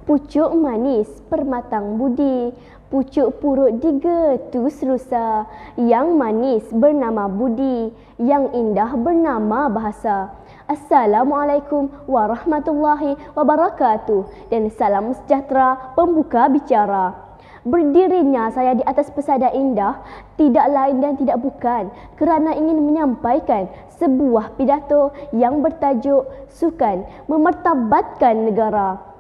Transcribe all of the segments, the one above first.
Pucuk manis permatang budi, pucuk purut digetus rusa. Yang manis bernama budi, yang indah bernama bahasa. Assalamualaikum warahmatullahi wabarakatuh dan salam sejahtera pembuka bicara. Berdirinya saya di atas pesada indah tidak lain dan tidak bukan kerana ingin menyampaikan sebuah pidato yang bertajuk Sukan Memartabatkan Negara.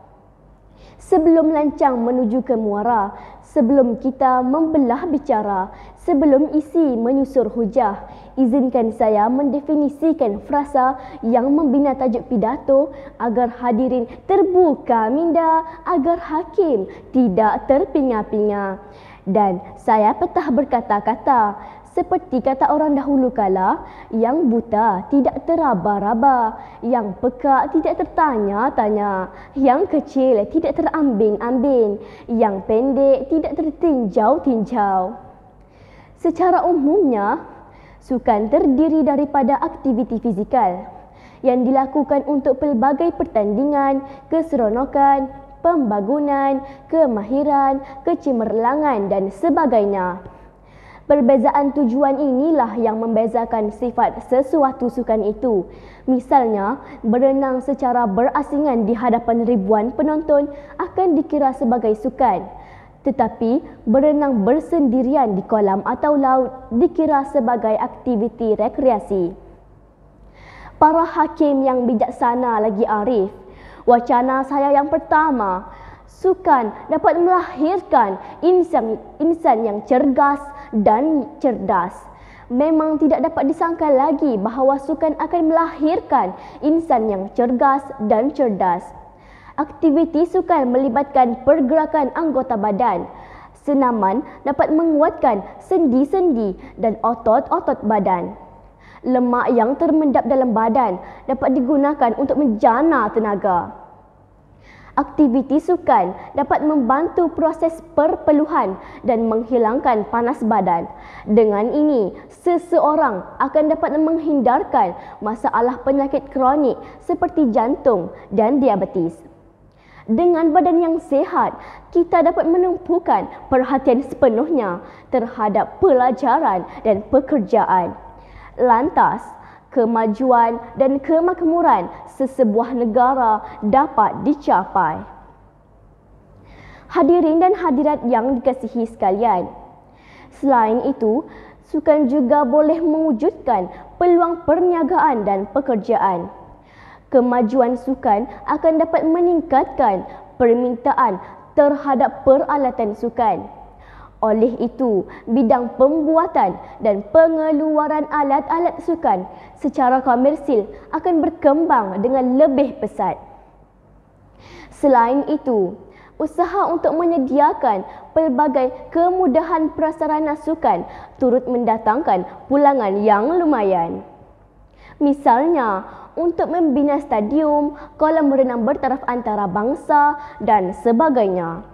Sebelum lancang menuju ke muara, sebelum kita membelah bicara, sebelum isi menyusur hujah, izinkan saya mendefinisikan frasa yang membina tajuk pidato agar hadirin terbuka minda, agar hakim tidak terpinga-pinga. Dan saya petah berkata-kata, seperti kata orang dahulu kala, yang buta tidak teraba-raba, yang peka tidak tertanya-tanya, yang kecil tidak terambing-ambing, yang pendek tidak tertinjau-tinjau. Secara umumnya, sukan terdiri daripada aktiviti fizikal yang dilakukan untuk pelbagai pertandingan, keseronokan, pembangunan, kemahiran, kecemerlangan dan sebagainya. Perbezaan tujuan inilah yang membezakan sifat sesuatu sukan itu. Misalnya, berenang secara berasingan di hadapan ribuan penonton akan dikira sebagai sukan. Tetapi, berenang bersendirian di kolam atau laut dikira sebagai aktiviti rekreasi. Para hakim yang bijaksana lagi arif, wacana saya yang pertama, sukan dapat melahirkan insan yang cergas dan cerdas. Memang tidak dapat disangka lagi bahawa sukan akan melahirkan insan yang cergas dan cerdas. Aktiviti sukan melibatkan pergerakan anggota badan. Senaman dapat menguatkan sendi-sendi dan otot-otot badan. Lemak yang termendap dalam badan dapat digunakan untuk menjana tenaga. Aktiviti sukan dapat membantu proses perpeluhan dan menghilangkan panas badan. Dengan ini, seseorang akan dapat menghindarkan masalah penyakit kronik seperti jantung dan diabetes. Dengan badan yang sihat, kita dapat menumpukan perhatian sepenuhnya terhadap pelajaran dan pekerjaan. Lantas, kemajuan dan kemakmuran sesebuah negara dapat dicapai. Hadirin dan hadirat yang dikasihi sekalian, selain itu, sukan juga boleh mewujudkan peluang perniagaan dan pekerjaan. Kemajuan sukan akan dapat meningkatkan permintaan terhadap peralatan sukan. Oleh itu, bidang pembuatan dan pengeluaran alat-alat sukan secara komersil akan berkembang dengan lebih pesat. Selain itu, usaha untuk menyediakan pelbagai kemudahan prasarana sukan turut mendatangkan pulangan yang lumayan. Misalnya, untuk membina stadium, kolam renang bertaraf antarabangsa dan sebagainya.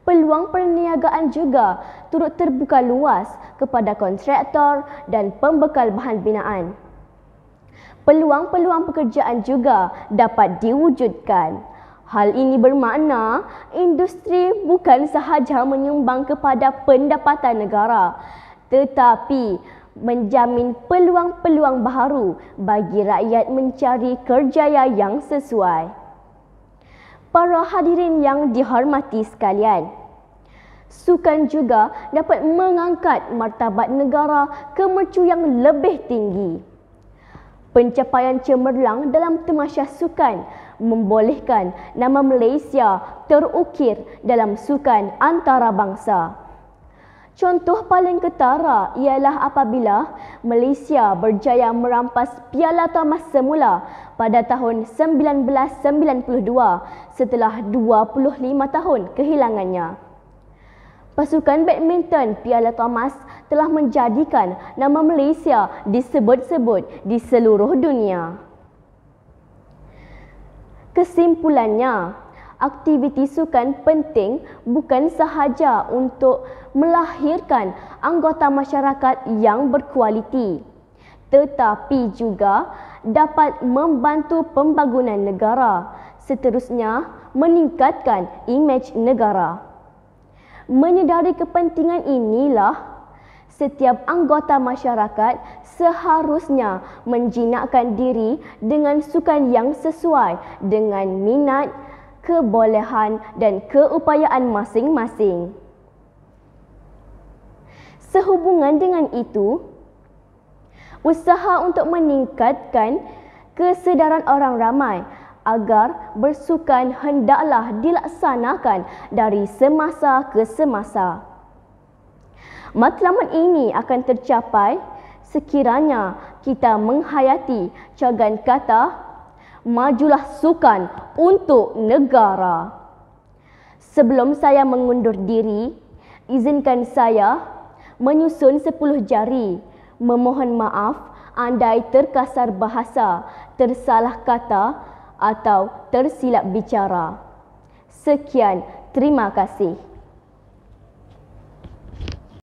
Peluang perniagaan juga turut terbuka luas kepada kontraktor dan pembekal bahan binaan. Peluang-peluang pekerjaan juga dapat diwujudkan. Hal ini bermakna industri bukan sahaja menyumbang kepada pendapatan negara, tetapi menjamin peluang-peluang baharu bagi rakyat mencari kerjaya yang sesuai. Para hadirin yang dihormati sekalian, sukan juga dapat mengangkat martabat negara ke mercu yang lebih tinggi. Pencapaian cemerlang dalam tamasya sukan membolehkan nama Malaysia terukir dalam sukan antarabangsa. Contoh paling ketara ialah apabila Malaysia berjaya merampas Piala Thomas semula pada tahun 1992 setelah 25 tahun kehilangannya. Pasukan badminton Piala Thomas telah menjadikan nama Malaysia disebut-sebut di seluruh dunia. Kesimpulannya, aktiviti sukan penting bukan sahaja untuk melahirkan anggota masyarakat yang berkualiti, tetapi juga dapat membantu pembangunan negara. Seterusnya, meningkatkan imej negara. Menyedari kepentingan inilah, setiap anggota masyarakat seharusnya menjinakkan diri dengan sukan yang sesuai dengan minat, kebolehan dan keupayaan masing-masing. Sehubungan dengan itu, usaha untuk meningkatkan kesedaran orang ramai agar bersukan hendaklah dilaksanakan dari semasa ke semasa. Matlamat ini akan tercapai sekiranya kita menghayati cagan kata majulah sukan untuk negara. Sebelum saya mengundur diri, izinkan saya menyusun 10 jari. Memohon maaf andai terkasar bahasa, tersalah kata atau tersilap bicara. Sekian, terima kasih.